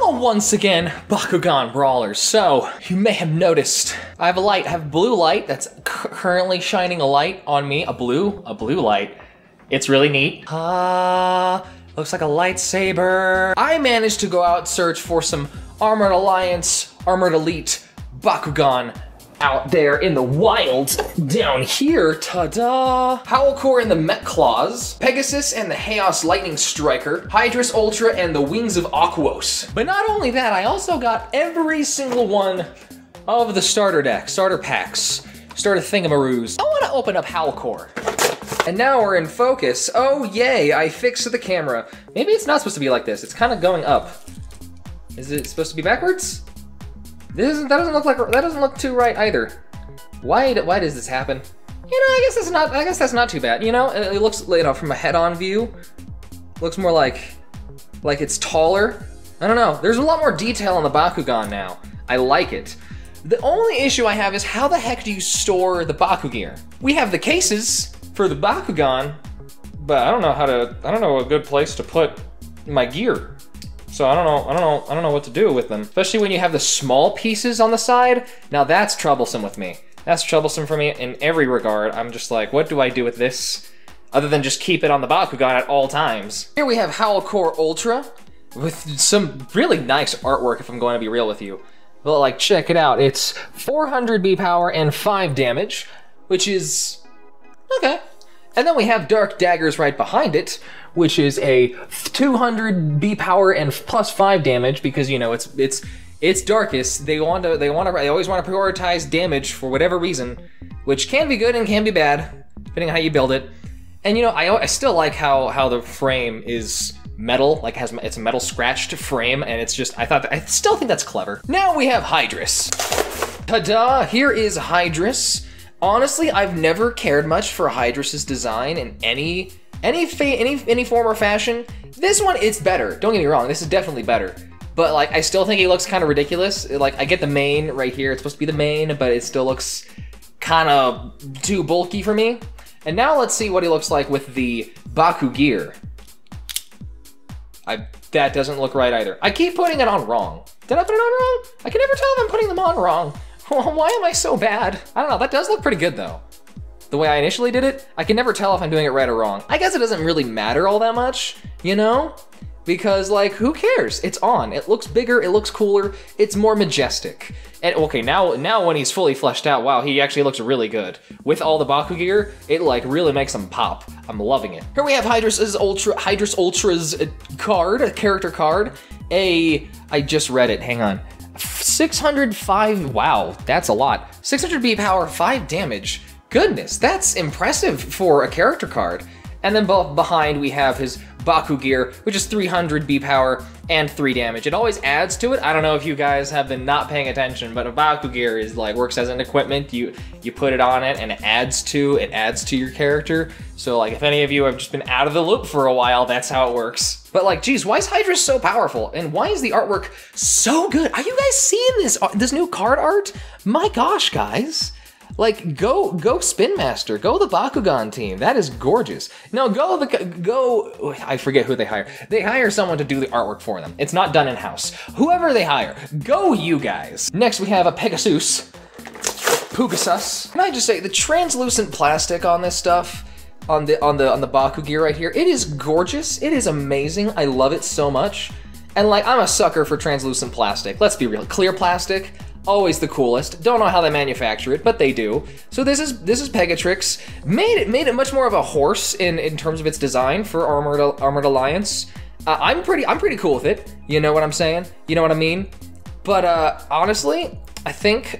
Hello once again, Bakugan Brawlers. So, you may have noticed, I have a light, I have a blue light that's currently shining a light on me, a blue light. It's really neat. Looks like a lightsaber. I managed to go out search for some Armored Alliance, Armored Elite Bakugan out there in the wild. Down here, ta-da! Howlcore and the Met Claws, Pegasus and the Chaos Lightning Striker, Hydrous Ultra and the Wings of Aquos. But not only that, I also got every single one of the starter decks, starter packs, starter thingamaroos. I wanna open up Howlcore. And now we're in focus. Oh yay, I fixed the camera. Maybe it's not supposed to be like this, it's kind of going up. Is it supposed to be backwards? That doesn't look too right either. Why does this happen? You know, I guess that's not too bad. You know, it looks, you know, from a head-on view, looks more like it's taller. I don't know. There's a lot more detail on the Bakugan now. I like it. The only issue I have is how the heck do you store the BakuGear? We have the cases for the Bakugan, but I don't know a good place to put my gear. So I don't know what to do with them. Especially when you have the small pieces on the side. Now that's troublesome with me. That's troublesome for me in every regard. I'm just like, what do I do with this? Other than just keep it on the Bakugan at all times. Here we have Howlcore Ultra with some really nice artwork, if I'm going to be real with you. But like, check it out. It's 400 B power and 5 damage, which is okay. And then we have Dark Daggers right behind it, which is a 200 B power and plus 5 damage, because you know it's darkest. They always want to prioritize damage for whatever reason, which can be good and can be bad depending on how you build it. And you know, I still like how the frame is metal, like it's a metal scratched frame, and it's just I still think that's clever. Now we have Hydrous. Ta-da! Here is Hydrous. Honestly, I've never cared much for Hydrous's design in any form or fashion. This one, it's better. Don't get me wrong, this is definitely better. But like, I still think he looks kind of ridiculous. Like, I get the mane right here. It's supposed to be the mane, but it still looks kind of too bulky for me. And now let's see what he looks like with the BakuGear. That doesn't look right either. I keep putting it on wrong. Did I put it on wrong? I can never tell if I'm putting them on wrong. Why am I so bad? I don't know, that does look pretty good though. The way I initially did it, I can never tell if I'm doing it right or wrong. I guess it doesn't really matter all that much, you know? Because like, who cares? It's on, it looks bigger, it looks cooler, it's more majestic. And okay, now when he's fully fleshed out, wow, he actually looks really good. With all the BakuGear, it like really makes him pop. I'm loving it. Here we have Hydrous Ultra's character card. I just read it, hang on. 605, wow, that's a lot. 600 B power, 5 damage. Goodness, that's impressive for a character card. And then behind we have his BakuGear, which is 300 B power and 3 damage. It always adds to it. I don't know if you guys have been not paying attention, but a BakuGear is like works as an equipment. You put it on it and it adds to your character. So like if any of you have just been out of the loop for a while, that's how it works. But like, geez, why is Hydrous so powerful? And why is the artwork so good? Are you guys seeing this new card art? My gosh, guys. Like, go Spin Master, go the Bakugan team. That is gorgeous. No, I forget who they hire. They hire someone to do the artwork for them. It's not done in-house. Whoever they hire, go you guys. Next we have a Pegasus. Can I just say, the translucent plastic on this stuff, on the BakuGear right here, it is gorgeous. It is amazing. I love it so much. And like, I'm a sucker for translucent plastic. Let's be real. Clear plastic, always the coolest. Don't know how they manufacture it, but they do. So this is Pegatrix. Made it much more of a horse in terms of its design for Armored Alliance. I'm pretty cool with it. You know what I'm saying? You know what I mean? But honestly, I think.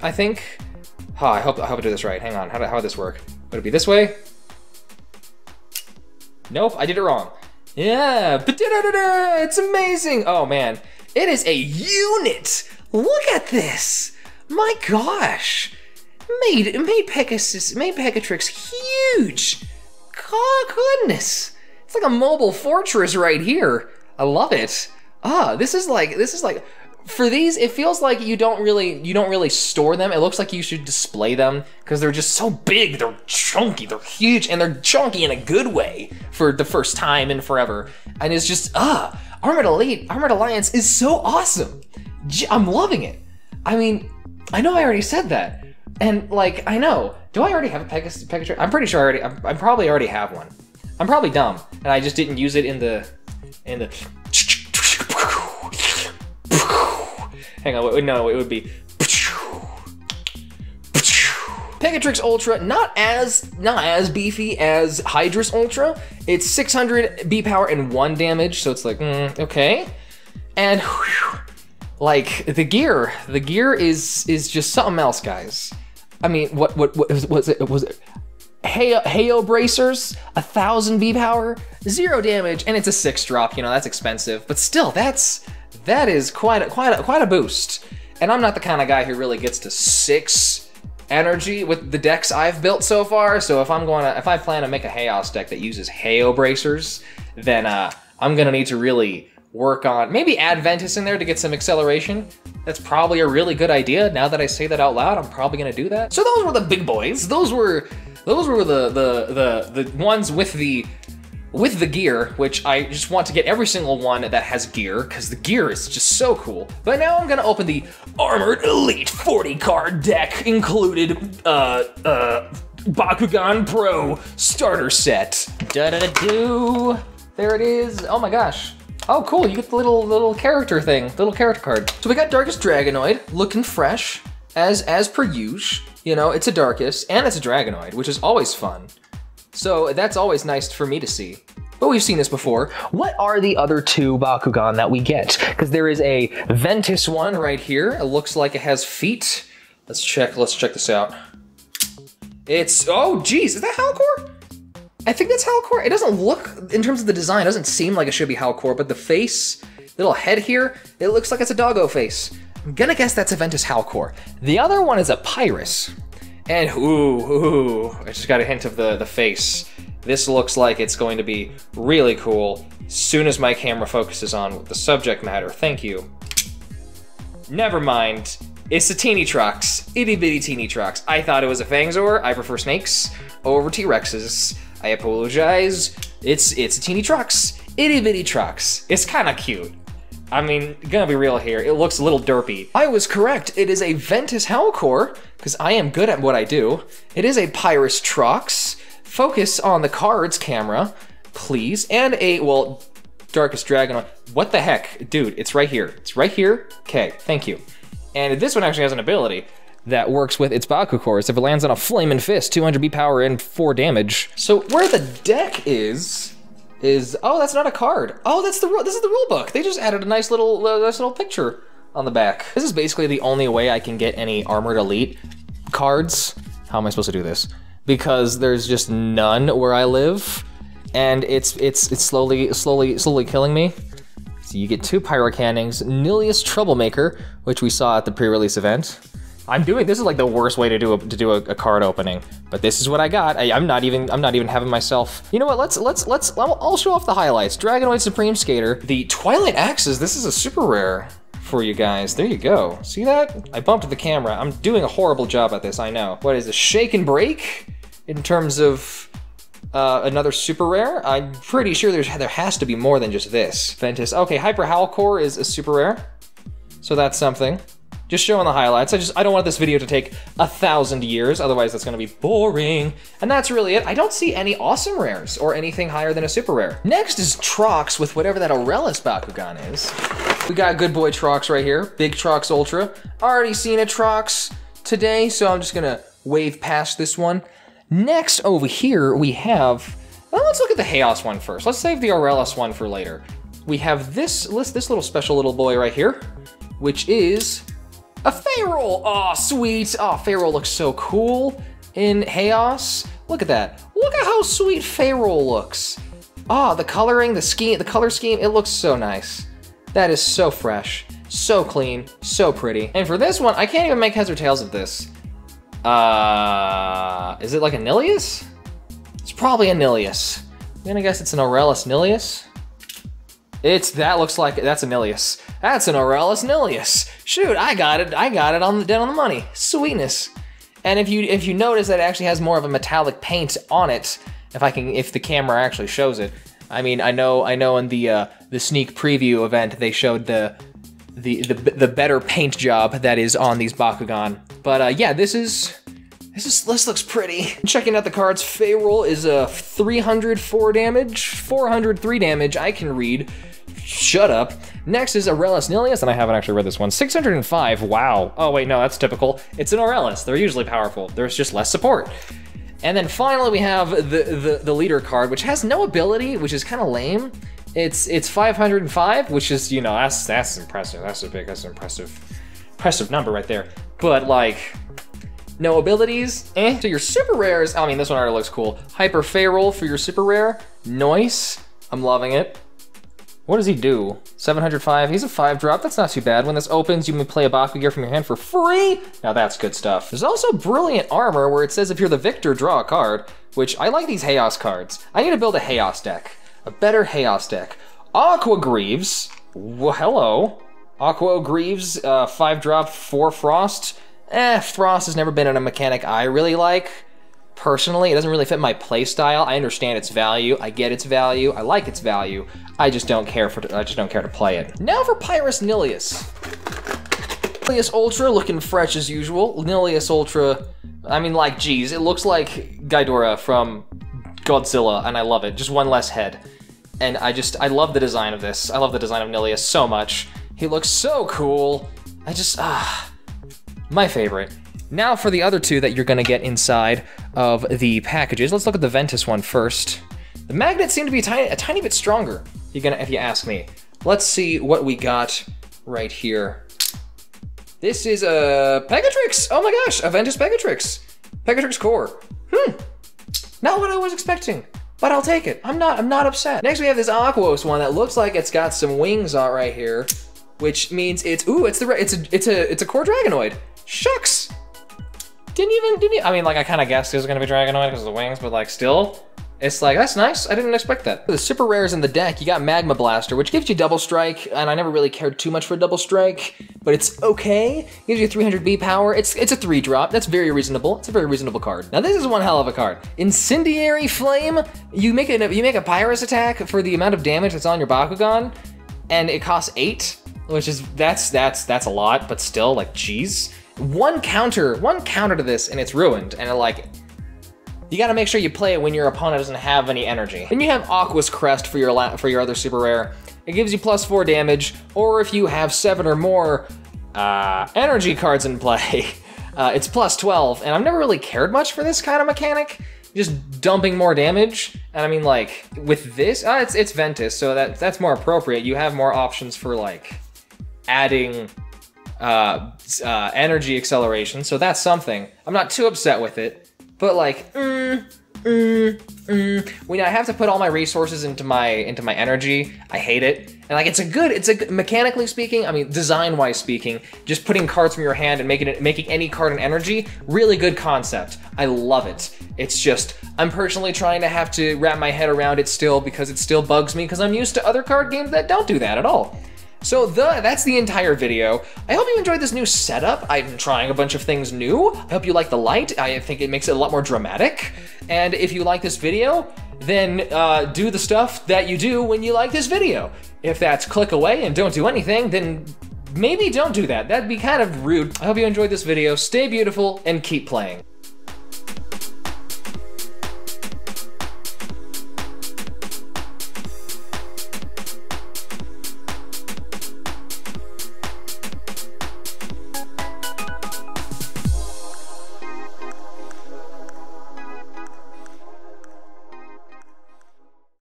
Oh, I hope I do this right. Hang on. How would this work? Would it be this way? Nope, I did it wrong. Yeah, it's amazing. Oh man, it is a unit. Look at this. My gosh, made Pegatrix huge. God, goodness, it's like a mobile fortress right here. I love it. This is like For these, it feels like you don't really store them. It looks like you should display them because they're just so big, they're chunky, they're huge, and they're chunky in a good way for the first time in forever. And it's just, Armored Elite, Armored Alliance is so awesome. I'm loving it. I mean, I know I already said that. And like, I know, do I already have a Pegasus? I'm pretty sure I probably already have one. I'm probably dumb, and I just didn't use it in the hang on, no, it would be Pegatrix Ultra, not as beefy as Hydrous Ultra. It's 600 B power and 1 damage, so it's like, okay. And whew, like the gear is just something else, guys. I mean, what was it? Heyo bracers, 1000 B power, 0 damage, and it's a 6-drop. You know, that's expensive, but still, that is quite a boost. And I'm not the kind of guy who really gets to 6 energy with the decks I've built so far. So if I plan to make a Chaos deck that uses Heyo bracers, then I'm gonna need to really work on, maybe add Ventus in there to get some acceleration. That's probably a really good idea. Now that I say that out loud, I'm probably gonna do that. So those were the big boys. Those were the ones with the gear, which I just want to get every single one that has gear, because the gear is just so cool. But now I'm gonna open the Armored Elite 40 card deck included Bakugan Pro starter set. Da-da-da-doo. There it is. Oh my gosh. Oh cool, you get the little character thing, little character card. So we got Darkest Dragonoid, looking fresh, as per usual. You know, it's a Darkest, and it's a Dragonoid, which is always fun. So that's always nice for me to see. But we've seen this before. What are the other 2 Bakugan that we get? Because there is a Ventus one right here. It looks like it has feet. Let's check this out. It's, oh geez, is that Halcor? I think that's Halcor. It doesn't look, in terms of the design, it doesn't seem like it should be Halcor, but the face, little head here, it looks like it's a doggo face. I'm gonna guess that's a Ventus Halcor. The other one is a Pyrus. And ooh, I just got a hint of the face. This looks like it's going to be really cool as soon as my camera focuses on the subject matter. Thank you. Never mind. It's a teeny Trox, itty bitty teeny Trox. I thought it was a Fangzor. I prefer snakes over T-Rexes. I apologize. It's a teeny Trox, itty bitty Trox. It's kind of cute. I mean, gonna be real here, it looks a little derpy. I was correct, it is a Ventus Halcor, because I am good at what I do. It is a Pyrus Trox. Focus on the cards camera, please. And a, well, Darkest Dragon. What the heck? Dude, it's right here. It's right here. Okay, thank you. And this one actually has an ability that works with its Baku cores. If it lands on a Flamin' Fist, 200 B power and 4 damage. So where the deck is, oh, that's not a card. Oh, this is the rule book. They just added a nice little picture on the back. This is basically the only way I can get any Armored Elite cards. How am I supposed to do this? Because there's just none where I live, and it's slowly killing me. So you get 2 Pyro Cannons, Nilius Troublemaker, which we saw at the pre-release event. This is like the worst way to do a card opening, but this is what I got. I'm not even having myself. You know what? I'll show off the highlights. Dragonoid Supreme Skater, the Twilight Axes. This is a super rare for you guys. There you go. See that? I bumped the camera. I'm doing a horrible job at this. I know. What is this? Shake and Break? In terms of another super rare, I'm pretty sure there has to be more than just this. Ventus. Okay, Hyper Halcor is a super rare, so that's something. Just showing the highlights. I don't want this video to take 1,000 years, otherwise that's gonna be boring. And that's really it. I don't see any awesome rares or anything higher than a super rare. Next is Trox with whatever that Aurelis Bakugan is. We got good boy Trox right here, Big Trox Ultra. Already seen a Trox today, so I'm just gonna wave past this one. Next over here we have, well, let's look at the Chaos one first. Let's save the Aurelis one for later. We have this little special little boy right here, which is a Feral. Oh, sweet. Oh, Feral looks so cool in Chaos. Look at that. Look at how sweet Feral looks. Ah, the coloring, the color scheme, it looks so nice. That is so fresh, so clean, so pretty. And for this one, I can't even make heads or tails of this. Is it like a Nilius? It's probably a Nilius. I'm gonna guess it's an Aurelis Nilius. That looks like, that's a Nilius. That's an Aurelis Nilius. Shoot, I got it dead on the money. Sweetness. And if you notice that it actually has more of a metallic paint on it, if the camera actually shows it. I mean, I know in the sneak preview event they showed the better paint job that is on these Bakugan. But yeah, this looks pretty. Checking out the cards, Feyroll is a 304 damage, 403 damage, I can read. Shut up. Next is Aurelis Nilius, and I haven't actually read this one. 605, wow. Oh wait, no, that's typical. It's an Aurelis, they're usually powerful. There's just less support. And then finally we have the leader card, which has no ability, which is kind of lame. It's 505, which is, you know, that's impressive. That's an impressive number right there. But like, no abilities, eh. So your super rares, I mean, this one already looks cool. Hyper Feyroll for your super rare, nice. I'm loving it. What does he do? 705, he's a 5-drop, that's not too bad. When this opens, you may play a BakuGear from your hand for free. Now that's good stuff. There's also Brilliant Armor, where it says if you're the victor, draw a card, which I like these Chaos cards. I need to build a Chaos deck, a better Chaos deck. Aqua Greaves, well, hello. Aqua Greaves, 5-drop, 4 Frost. Frost has never been in a mechanic I really like. Personally, it doesn't really fit my playstyle. I understand its value, I get its value, I like its value. I just don't care to play it. Now for Pyrus Nilius. Nilius Ultra looking fresh as usual. Nilius Ultra, I mean, like, geez, it looks like Ghidorah from Godzilla, and I love it. Just one less head. And I love the design of this. I love the design of Nilius so much. He looks so cool. My favorite. Now for the other two that you're gonna get inside of the packages. Let's look at the Ventus one first. The magnets seem to be a tiny bit stronger, if you ask me. Let's see what we got right here. This is a Pegatrix. Oh my gosh, a Ventus Pegatrix. Pegatrix Core. Not what I was expecting, but I'll take it. I'm not upset. Next we have this Aquos one that looks like it's got some wings on right here, which means it's a Core Dragonoid. Shucks. Didn't even, I mean, like, I kind of guessed it was gonna be Dragonoid because of the wings, but like, still, it's like, that's nice. I didn't expect that. The super rares in the deck, you got Magma Blaster, which gives you double strike, and I never really cared too much for double strike, but it's okay. Gives you 300 B power. It's a 3-drop. That's very reasonable. It's a very reasonable card. Now this is one hell of a card. Incendiary Flame. You make a Pyrus attack for the amount of damage that's on your Bakugan, and it costs 8, which is that's a lot, but still, like, geez. One counter to this and it's ruined, and you gotta make sure you play it when your opponent doesn't have any energy. Then you have Aqua's Crest for your other super rare. It gives you +4 damage, or if you have 7 or more energy cards in play, it's +12, and I've never really cared much for this kind of mechanic, just dumping more damage. And I mean, like, with this, it's Ventus, so that's more appropriate. You have more options for, like, adding energy acceleration, so that's something. I'm not too upset with it, but like, when I have to put all my resources into my energy, I hate it. And like, it's a good, mechanically speaking, I mean, design-wise speaking, just putting cards from your hand and making any card an energy, really good concept. I love it. It's just, I'm personally trying to have to wrap my head around it still, because it still bugs me, because I'm used to other card games that don't do that at all. So that's the entire video. I hope you enjoyed this new setup. I'm trying a bunch of things new. I hope you like the light. I think it makes it a lot more dramatic. And if you like this video, then do the stuff that you do when you like this video. If that's click away and don't do anything, then maybe don't do that. That'd be kind of rude. I hope you enjoyed this video. Stay beautiful and keep playing.